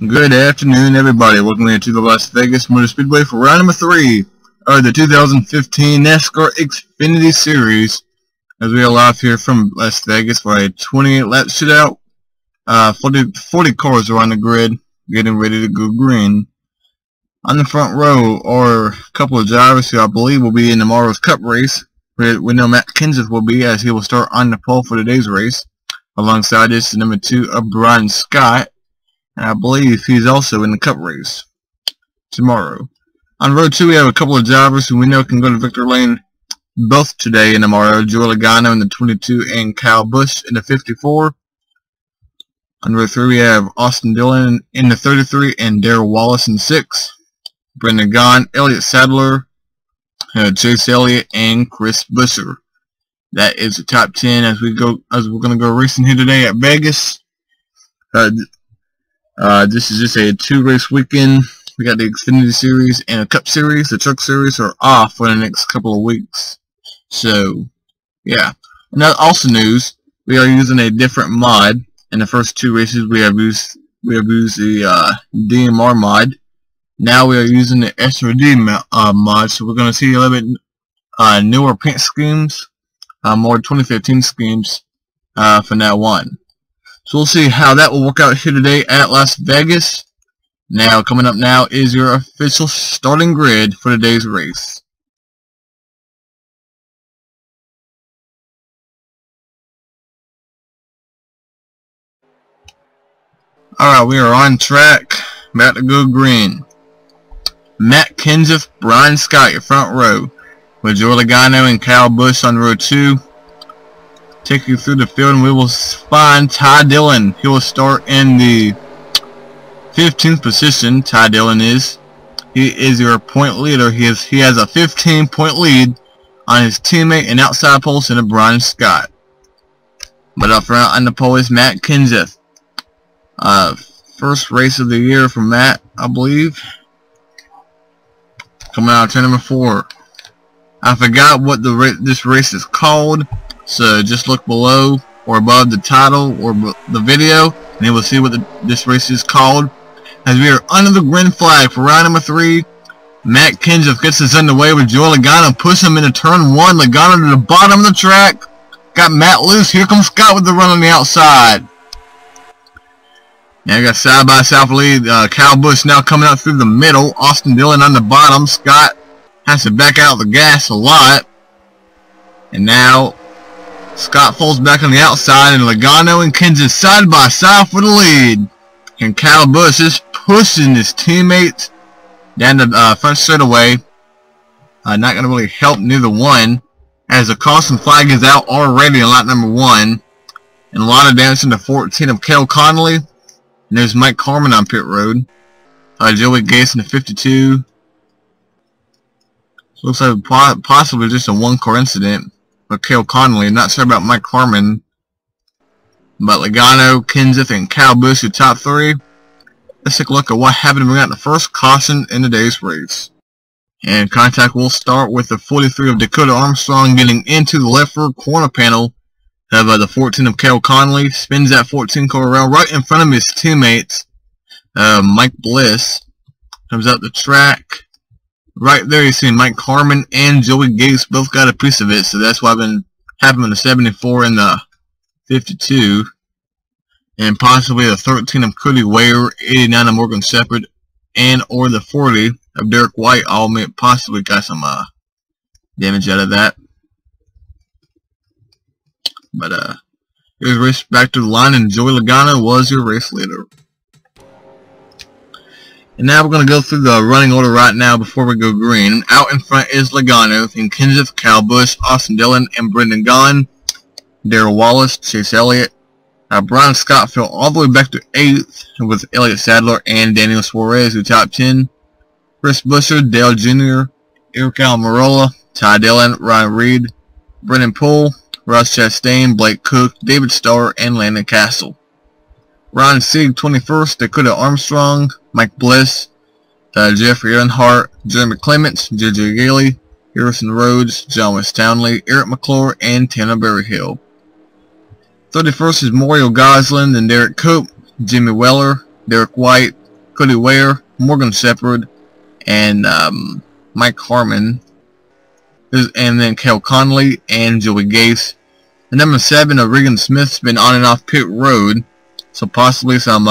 Good afternoon, everybody. Welcome here to the Las Vegas Motor Speedway for round number 3 of the 2015 NASCAR Xfinity Series. As we are live here from Las Vegas for a 28-lap shootout. 40 cars are on the grid, getting ready to go green. On the front row are a couple of drivers who I believe will be in tomorrow's Cup race. We know Matt Kenseth will be, as he will start on the pole for today's race. Alongside this is number 2 of Brian Scott. I believe he's also in the Cup race tomorrow. On row 2, we have a couple of drivers who we know can go to victory lane both today and tomorrow. Joey Logano in the 22 and Kyle Busch in the 54. On row 3, we have Austin Dillon in the 33 and Darrell Wallace in the 6. Brendan Gaughan, Elliott Sadler, Chase Elliott, and Chris Buescher. That is the top 10 as we're going to go racing here today at Vegas. This is just a 2-race weekend. We got the Xfinity Series and a Cup Series. The Truck Series are off for the next couple of weeks. So, yeah. And that also news, we are using a different mod. In the first 2 races, we have used the DMR mod. Now we are using the SRD mod. So we're going to see a little bit newer paint schemes, more 2015 schemes from now on. So we'll see how that will work out here today at Las Vegas. Now, coming up now is your official starting grid for today's race. Alright, we are on track. About to go green. Matt Kenseth, Brian Scott, your front row. With Joey Logano and Kyle Busch on row 2. Take you through the field and we will find Ty Dillon. He will start in the 15th position. Ty Dillon is. He is your point leader. He has a 15-point lead on his teammate and outside pole center Brian Scott. But up front on the pole is Matt Kenseth. First race of the year for Matt, I believe. Coming out of turn number 4. I forgot what this race is called. So just look below or above the title or the video and you will see what this race is called. As we are under the green flag for round number 3, Matt Kenseth gets us underway with Joey Logano. Push him into turn 1. Logano to the bottom of the track. Got Matt loose. Here comes Scott with the run on the outside. Now we got side by side lead. Kyle Busch now coming out through the middle. Austin Dillon on the bottom. Scott has to back out the gas a lot. And now Scott falls back on the outside, and Logano and Kenseth side by side for the lead. And Kyle Busch is pushing his teammates down the front straightaway. Not going to really help neither one, as the caution flag is out already in lap number 1. And a lot of damage in the 14 of Cale Connolly. And there's Mike Carmen on pit road. Joey Gase in the 52. So looks like possibly just a 1-car incident. But Cale Connolly, I'm not sure about Mike Harmon. But Logano, Kenseth, and Kyle Busch, your top 3. Let's take a look at what happened when we got the first caution in today's race. And contact will start with the 43 of Dakota Armstrong getting into the left rear corner panel of the 14 of Cale Connolly. Spins that 14 car around right in front of his teammates. Mike Bliss comes out the track. Right there you see Mike Harmon and Joey Gase both got a piece of it, so that's why I've been having the 74 and the 52. And possibly the 13 of Cody Ware, 89 of Morgan Shepherd, and or the 40 of Derek White all may possibly got some damage out of that. But here's race back to the line, and Joey Logano was your race leader. And now we're going to go through the running order right now before we go green. Out in front is Logano, then Kenseth, Kyle Busch, Austin Dillon, and Brendan Gaughan. Darrell Wallace, Chase Elliott. Brian Scott fell all the way back to 8th with Elliott Sadler and Daniel Suarez who top 10. Chris Buescher, Dale Jr., Eric Almirola, Ty Dillon, Ryan Reed, Brennan Poole, Ross Chastain, Blake Cook, David Starr, and Landon Castle. Ron Sieg 21st, Dakota Armstrong, Mike Bliss, Jeffrey Earnhardt, Jeremy Clements, J.J. Gailey, Harrison Rhodes, John West Townley, Eric McClure, and Tanner Berryhill. 31st is Mario Goslin, then Derek Cope, Jimmy Weller, Derek White, Cody Ware, Morgan Shepherd, and Mike Harmon. And then Kel Conley and Joey Gase. The number 7 of Regan Smith's been on and off pit road, so possibly some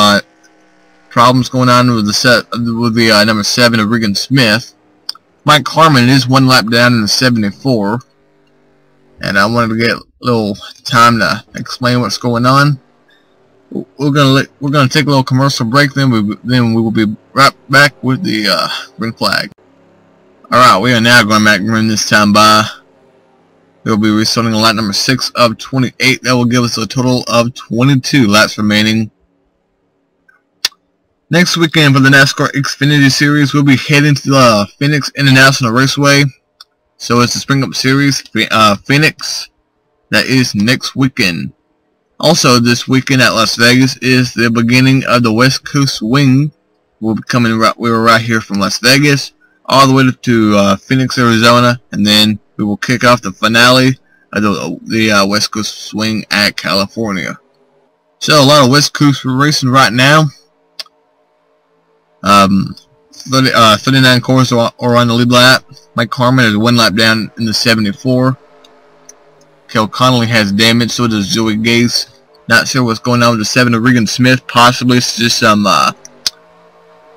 problems going on with the number 7 of Regan Smith. Mike Harmon is 1 lap down in the 74, and I wanted to get a little time to explain what's going on. We're gonna take a little commercial break, then we will be right back with the green flag. Alright, we are now going back green this time by. We'll be restarting lap number 6 of 28. That will give us a total of 22 laps remaining. Next weekend for the NASCAR Xfinity Series, we'll be heading to the Phoenix International Raceway. So it's the Spring Up Series, Phoenix. That is next weekend. Also, this weekend at Las Vegas is the beginning of the West Coast Swing. We'll be coming we were right here from Las Vegas all the way to Phoenix, Arizona, and then we will kick off the finale of the West Coast Swing at California. So a lot of West Coast racing right now. 39 cars are on the lead lap. Mike Harmon is 1 lap down in the 74. Kel Conley has damage, so does Joey Gase. Not sure what's going on with the 7 of Regan Smith. Possibly it's just some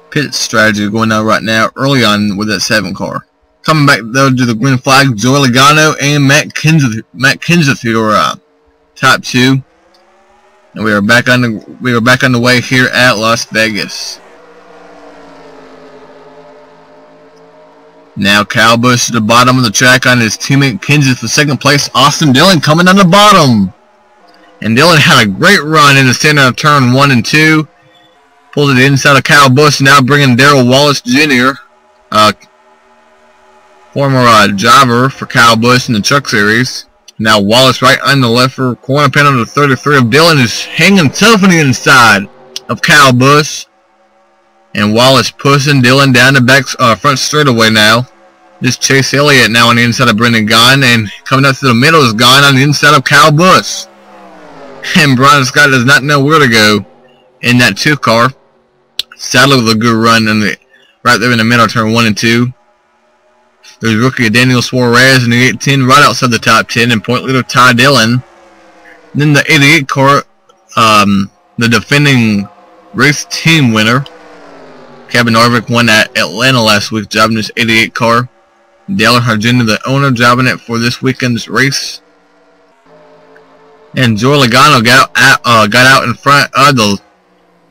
pit strategy going on right now early on with that 7 car. Coming back though to the green flag, Joey Logano and Matt Kenseth who are top 2. And we are back on the way here at Las Vegas. Now Kyle Busch at the bottom of the track on his teammate Kenseth for 2nd place. Austin Dillon coming on the bottom. And Dillon had a great run in the center of turn 1 and 2. Pulled it inside of Kyle Busch, now bringing Darrell Wallace Jr., former driver for Kyle Busch in the Truck Series. Now Wallace right on the left for corner panel to 33 of Dillon is hanging tough on the inside of Kyle Busch. And Wallace pushing Dillon down the front straightaway now. This Chase Elliott now on the inside of Brendan Gaughan, and coming up to the middle is Gaughan on the inside of Kyle Busch. And Brian Scott does not know where to go in that 2 car. Sadler with a good run right there in the middle of turn 1 and 2. There's rookie Daniel Suarez in the 18 right outside the top 10, and point leader Ty Dillon. And then the 88 car, the defending race team winner, Kevin Harvick, won at Atlanta last week driving this 88 car. Dale Earnhardt, the owner, driving it for this weekend's race. And Joey Logano got out in front of the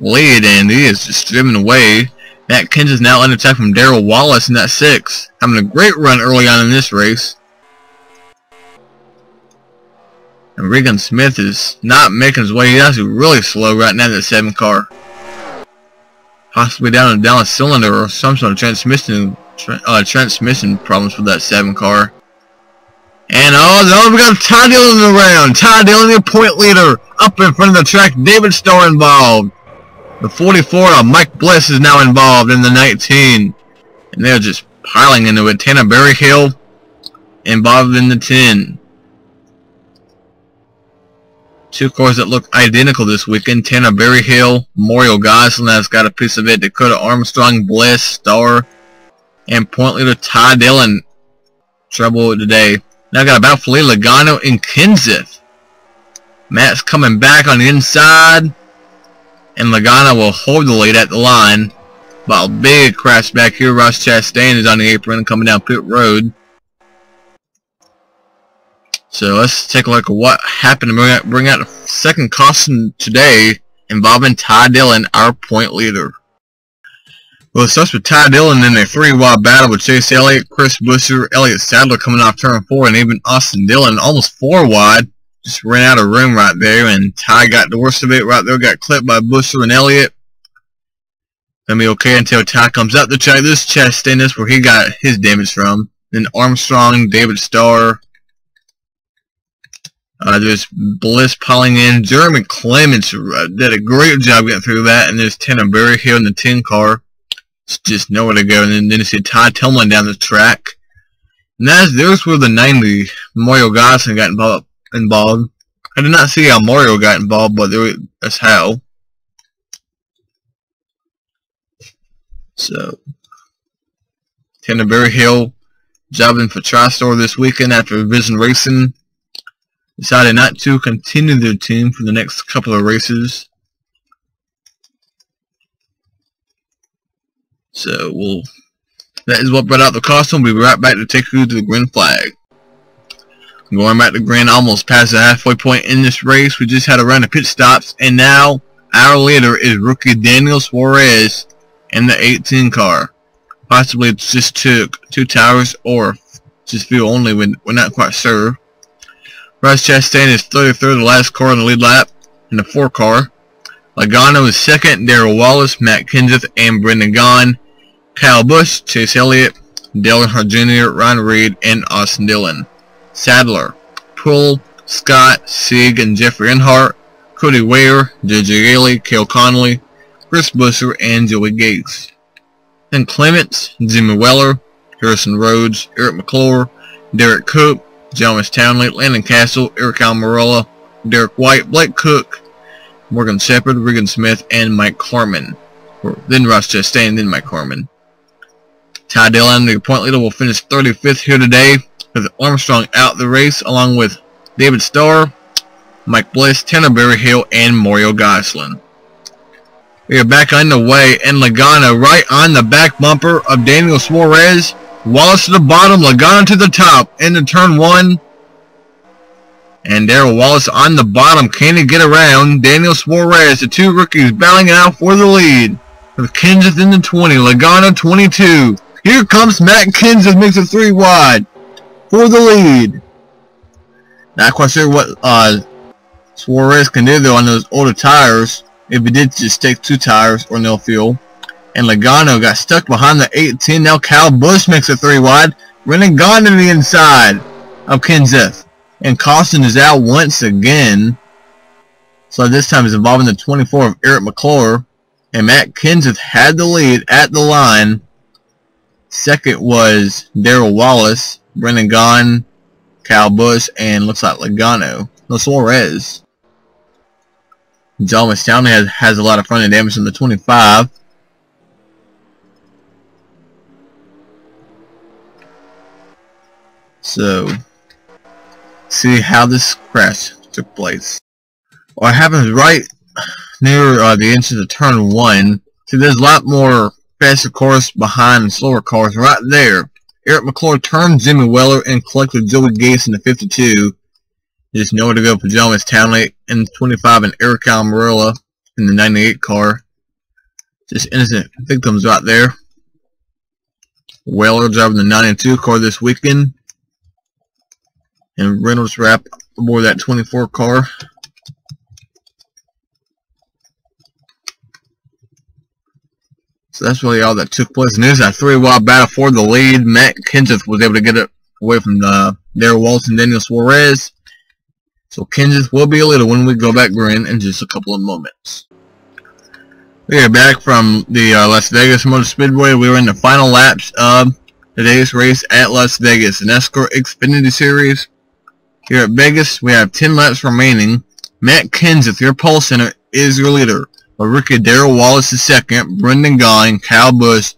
lead, and he is just driven away. Matt Kenseth is now under attack from Darrell Wallace in that 6. Having a great run early on in this race. And Regan Smith is not making his way. He's actually really slow right now in that 7 car. Possibly down a cylinder or some sort of transmission problems with that 7 car. And we got Ty Dillon around. Ty Dillon, your point leader, up in front of the track. David Starr involved. The 44 of Mike Bliss is now involved in the 19. And they're just piling into it. Tanner Berryhill involved in the 10. 2 cars that look identical this weekend. Tanner Berryhill, Mario Gosselin has got a piece of it. Dakota Armstrong, Bliss, Starr, and point leader Ty Dillon. Trouble today. Now got about Filet Logano and Kenseth. Matt's coming back on the inside, and Logano will hold the lead at the line. But a big crash back here. Ross Chastain is on the apron coming down pit road. So let's take a look at what happened to bring out the 2nd caution today involving Ty Dillon, our point leader. Well, it starts with Ty Dillon in a 3-wide battle with Chase Elliott, Chris Buescher, Elliott Sadler coming off turn 4, and even Austin Dillon almost 4 wide. Just ran out of room right there, and Ty got the worst of it right there. Got clipped by Buescher and Elliott. Gonna be okay until Ty comes up the track. This Chastain is where he got his damage from. Then Armstrong, David Starr. There's Bliss piling in. Jeremy Clements did a great job getting through that. And there's Tanner Berryhill in the 10 car. It's just nowhere to go. And then you see Ty tumbling down the track. And there's where the 90 Mario Gosselin got involved. I did not see how Mario got involved, but that's how. So, Canterbury Hill jobbing for TriStar this weekend after Vision Racing decided not to continue their team for the next couple of races. So that is what brought out the caution. We'll be right back to take you to the green flag. Going back to green, almost past the halfway point in this race. We just had a round of pit stops, and now our leader is rookie Daniel Suarez in the 18 car. Possibly it just took 2 tires or just fuel only, we're not quite sure. Ross Chastain is 33rd, the last car in the lead lap in the 4 car. Logano is 2nd, Darrell Wallace, Matt Kenseth, and Brendan Gaughan. Kyle Busch, Chase Elliott, Dale Earnhardt Jr., Ryan Reed, and Austin Dillon. Sadler, Poole, Scott, Sieg, and Jeffrey Earnhardt, Cody Ware, J.J. Haley, Cale Connolly, Chris Buescher, and Joey Gates. Then Clements, Jimmy Weller, Harrison Rhodes, Eric McClure, Derek Cook, Thomas Townley, Landon Castle, Eric Almirola, Derek White, Blake Cook, Morgan Shepherd, Regan Smith, and Mike Harmon. Then Ross Chastain, then Mike Harmon. Ty Dillon, the point leader, will finish 35th here today, with Armstrong out the race, along with David Starr, Mike Bliss, Tanner Berryhill, and Mario Gosselin. We are back underway, and Logano right on the back bumper of Daniel Suarez. Wallace to the bottom, Logano to the top into turn 1. And Darrell Wallace on the bottom. Can he get around Daniel Suarez? The 2 rookies battling it out for the lead. With Kenseth in the 20, Logano 22. Here comes Matt Kenseth, makes it 3 wide for the lead. Not quite sure what Suarez can do though on those older tires. If he did just take 2 tires or no fuel. And Logano got stuck behind the 18. Now Kyle Busch makes it 3 wide. Brendan Gaughan to the inside of Kenseth. And Costin is out once again. So this time he's involving the 24 of Eric McClure. And Matt Kenseth had the lead at the line. Second was Darrell Wallace, Brendan Gaughan, Kyle Busch, and looks like Logano. No, Suarez. Thomas Townley has a lot of front end damage on the 25. So, see how this crash took place. What happens right near the entrance of turn 1. See, there's a lot more faster cars behind slower cars right there. Eric McClure turned Jimmy Weller and collected Joey Gates in the 52. Just nowhere to go for Thomas Townley in the 25 and Eric Almirola in the 98 car. Just innocent victims right there. Weller driving the 92 car this weekend. And Reynolds wrap aboard that 24 car. So that's really all that took place. And there's that 3-wide battle for the lead. Matt Kenseth was able to get it away from Darrell Wallace and Daniel Suarez. So Kenseth will be a leader when we go back green in just a couple of moments. We are back from the Las Vegas Motor Speedway. We were in the final laps of today's race at Las Vegas, the NASCAR Xfinity Series. Here at Vegas, we have 10 laps remaining. Matt Kenseth, your pole center, is your leader. But rookie Darrell Wallace is second, Brendan Gaughan, Kyle Busch,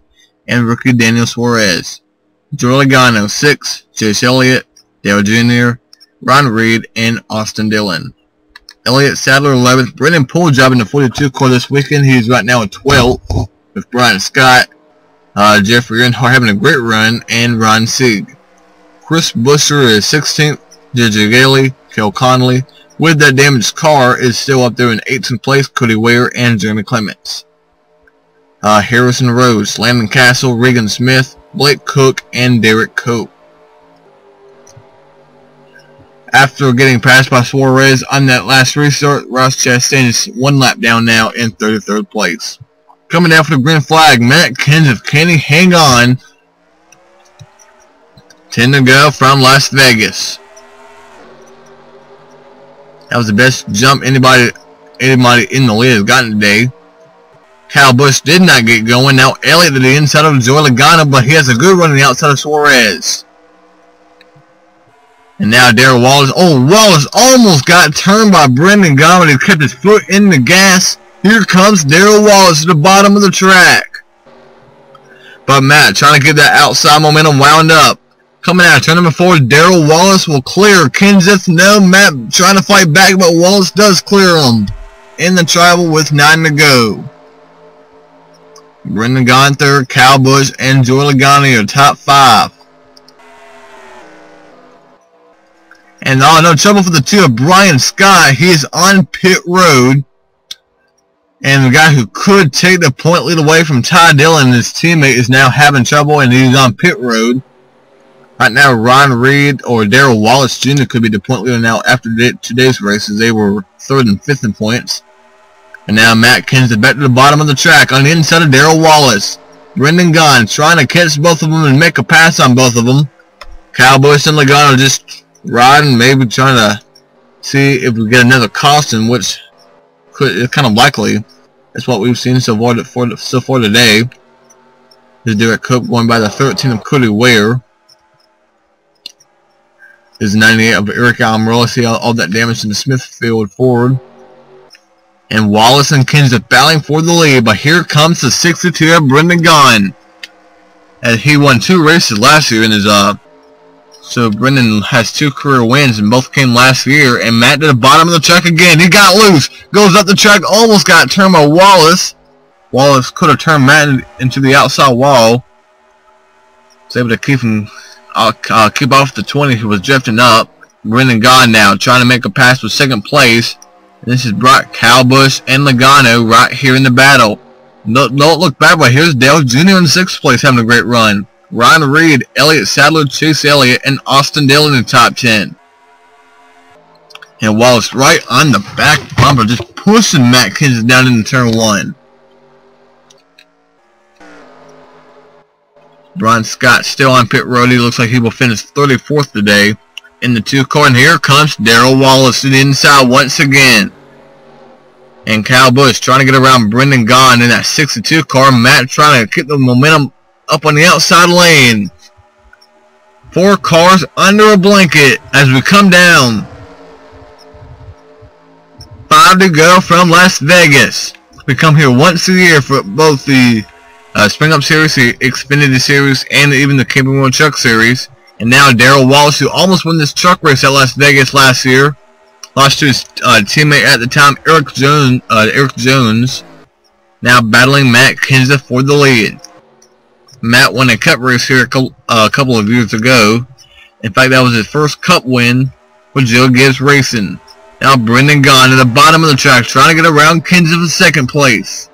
and rookie Daniel Suarez. Joey Logano 6th, Chase Elliott, Dale Jr., Ron Reed, and Austin Dillon. Elliott Sadler 11th, Brendan Poole jobbing the 42 car this weekend. He's right now at 12th with Brian Scott, Jeffrey Earnhardt having a great run, and Ron Sieg. Chris Buescher is 16th, J.J. Haley, Cale Connolly. With that damaged car is still up there in 18th place, Cody Ware and Jeremy Clements. Harrison Rhodes, Landon Castle, Regan Smith, Blake Cook, and Derek Cope. After getting passed by Suarez on that last restart, Ross Chastain is 1 lap down now in 33rd place. Coming down for the green flag, Matt Kenseth. Can he hang on? 10 to go from Las Vegas. That was the best jump anybody in the lead has gotten today. Kyle Busch did not get going. Now Elliott to the inside of Joey Logano, but he has a good run on the outside of Suarez. And now Darrell Wallace. Oh, Wallace almost got turned by Brendan Gaughan, but he kept his foot in the gas. Here comes Darrell Wallace at the bottom of the track. But Matt trying to get that outside momentum wound up. Coming out, turn number 4, Darrell Wallace will clear. Kenseth, no. Matt trying to fight back, but Wallace does clear him. In the tribal with 9 to go. Brendan Gaughan third, Kyle Busch and Joey Logano top 5. And no trouble for the 2 of Brian Scott. He is on pit road. And the guy who could take the point lead away from Ty Dillon, his teammate, is now having trouble and he's on pit road. Right now, Ron Reed or Darrell Wallace Jr. could be the point leader now after today's races. They were 3rd and 5th in points. And now Matt Kenseth back to the bottom of the track on the inside of Darrell Wallace. Brendan Gaughan trying to catch both of them and make a pass on both of them. Kyle Busch and Logano just riding, maybe trying to see if we get another caution, which is kind of likely. That's what we've seen so far today. This Derek Cope going by the 13 of Cody Ware. This is 98 of Eric Almirola. See all that damage in the Smithfield Ford. And Wallace and Kenseth battling for the lead, but here comes the 62 of Brendan Gaughan. As he won 2 races last year in his so Brendan has 2 career wins and both came last year. And Matt to the bottom of the track again. He got loose, goes up the track, almost got turned by Wallace. Wallace could have turned Matt into the outside wall. Was able to keep him keep off the 20 who was drifting up. Brendan Gaughan now trying to make a pass for 2nd place. And this is brought Kyle Busch and Logano right here in the battle. Don't look back, but here's Dale Jr. in 6th place having a great run. Ryan Reed, Elliott Sadler, Chase Elliott, and Austin Dillon in the top 10. And Wallace right on the back bumper, just pushing Matt Kenseth down into turn 1. Brian Scott still on pit road. He looks like he will finish 34th today in the 2 car. And here comes Darrell Wallace to the inside once again. And Kyle Busch trying to get around Brendan Gaughan in that 62 car. Matt trying to keep the momentum up on the outside lane. 4 cars under a blanket as we come down. 5 to go from Las Vegas. We come here once a year for both the Spring Up Series, the Xfinity Series, and even the Camping World Truck Series. And now Darrell Wallace, who almost won this truck race at Las Vegas last year, lost to his teammate at the time, Eric Jones, now battling Matt Kenseth for the lead. Matt won a Cup race here a couple of years ago. In fact, that was his first Cup win with Joe Gibbs Racing. Now Brendan Gaughan at the bottom of the track, trying to get around Kenseth for 2nd place.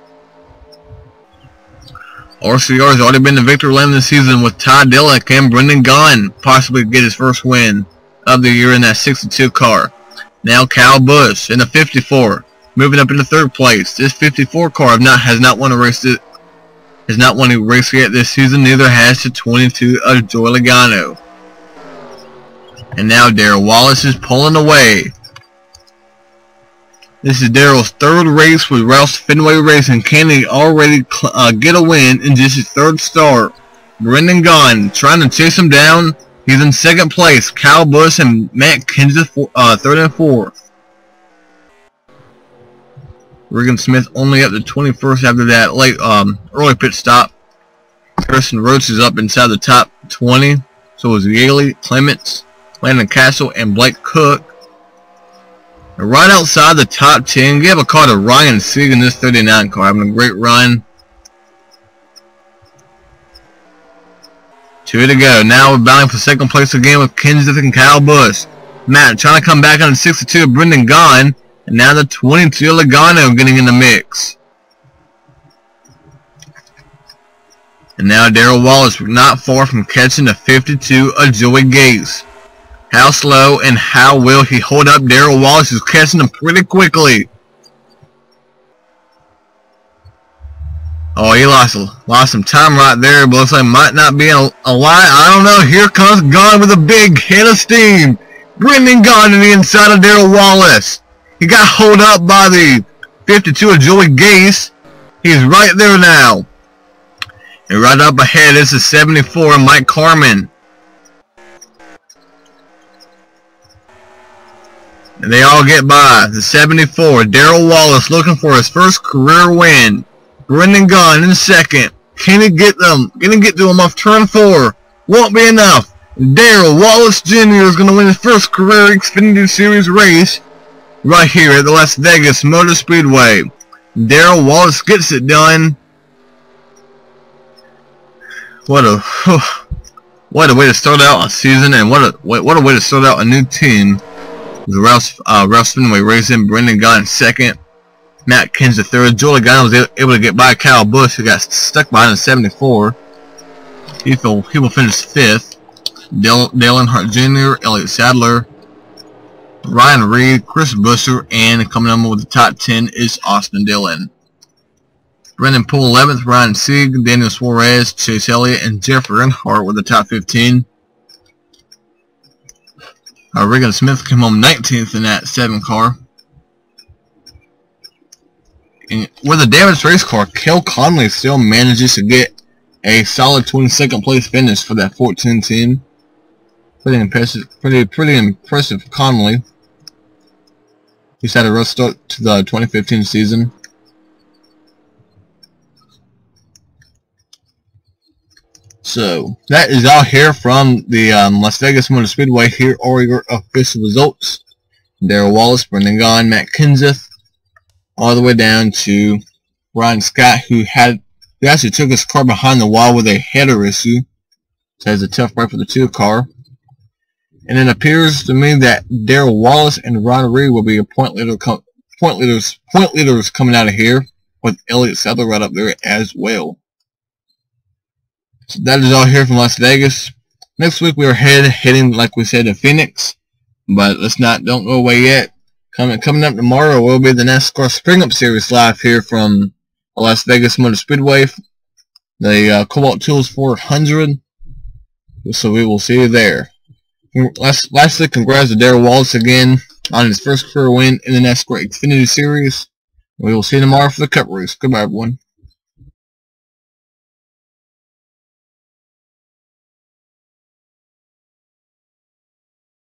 RCR has already been the victor lane this season with Ty Dillon and Brendan Gaughan possibly get his first win of the year in that 62 car. Now Kyle Busch in the 54, moving up into 3rd place. This 54 car has not won a race yet this season. Neither has the 22 of Joey Logano. And now Darrell Wallace is pulling away. This is Darrell's 3rd race with Rouse Fenway Racing. Can he already get a win in just his 3rd start? Brendan Gaughan trying to chase him down. He's in 2nd place. Kyle Busch and Matt Kenseth 3rd and 4th. Regan Smith only up to 21st after that late early pit stop. Harrison Roach is up inside the top 20. So is Yaley, Clements, Landon Castle, and Blake Cook. And right outside the top 10, give a car to Ryan Sieg in this 39 car, having a great run. 2 to go. Now we're battling for 2nd place again with Kenseth and Kyle Busch. Matt trying to come back on the 62 of Brendan Gaughan, and now the 22 of Logano getting in the mix. And now Darrell Wallace not far from catching the 52 of Joey Gates. How slow and how will he hold up Darrell Wallace, who's catching him pretty quickly. Oh, he lost some time right there, but looks like might not be a lie. I don't know. Here comes Gaughan with a big head of steam. Brendan Gaughan to the inside of Darrell Wallace. He got held up by the 52 of Joey Gates. He's right there now. And right up ahead is the 74 Mike Carmen. And they all get by. The 74, Darrell Wallace looking for his first career win. Brendan Gaughan in 2nd. Can he get them? Can he get to him off turn 4? Won't be enough. Darrell Wallace Jr. is going to win his first career Xfinity Series race right here at the Las Vegas Motor Speedway. Darrell Wallace gets it done. What a way to start out a season, and what a way to start out a new team. Ralph Speedway racing. Brendan got in second. Matt Kenseth third. Joe Logano was able to get by Kyle Busch, who got stuck behind in 74. He will finish fifth. Dale Earnhardt Jr., Elliott Sadler, Ryan Reed, Chris Buescher, and coming on with the top 10 is Austin Dillon. Brendan Poole 11th, Ryan Sieg, Daniel Suarez, Chase Elliott, and Jeffrey Earnhardt with the top 15. Regan Smith came home 19th in that 7 car. And with a damaged race car, Kel Conley still manages to get a solid 22nd place finish for that 14 team. Pretty impressive for Conley. He's had a rough start to the 2015 season. So that is all here from the Las Vegas Motor Speedway. Here are your official results. Darrell Wallace, Brendan Gaughan, Matt Kenseth, all the way down to Ryan Scott, who actually took his car behind the wall with a header issue. So has a tough break for the 2 car. And it appears to me that Darrell Wallace and Ron Reed will be a point leaders coming out of here, with Elliott Sadler right up there as well. So that is all here from Las Vegas. Next week we are heading, like we said, to Phoenix. But don't go away yet. Coming up tomorrow will be the NASCAR Spring Up Series live here from Las Vegas Motor Speedway. The Cobalt Tools 400. So we will see you there. Lastly, congrats to Darrell Wallace again on his first career win in the NASCAR Xfinity Series. We will see you tomorrow for the Cup race. Goodbye, everyone.